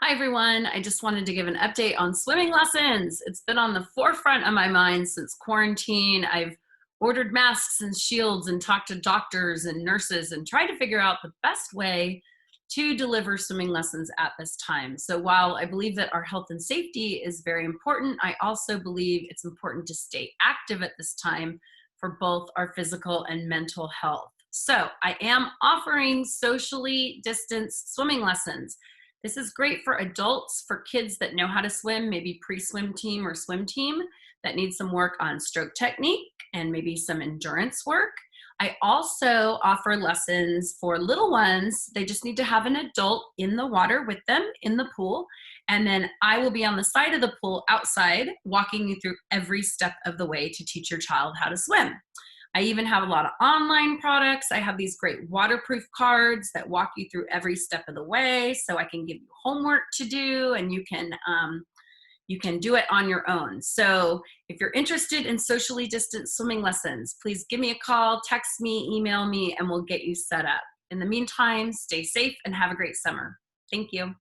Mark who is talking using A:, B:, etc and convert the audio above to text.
A: Hi everyone, I just wanted to give an update on swimming lessons. It's been on the forefront of my mind since quarantine. I've ordered masks and shields and talked to doctors and nurses and tried to figure out the best way to deliver swimming lessons at this time. So while I believe that our health and safety is very important, I also believe it's important to stay active at this time for both our physical and mental health. So I am offering socially distanced swimming lessons. This is great for adults, for kids that know how to swim, maybe pre-swim team or swim team that need some work on stroke technique and maybe some endurance work. I also offer lessons for little ones. They just need to have an adult in the water with them in the pool. And then I will be on the side of the pool outside, walking you through every step of the way to teach your child how to swim. I even have a lot of online products. I have these great waterproof cards that walk you through every step of the way, so I can give you homework to do, and you can do it on your own. So if you're interested in socially distant swimming lessons, please give me a call, text me, email me, and we'll get you set up. In the meantime, stay safe and have a great summer. Thank you.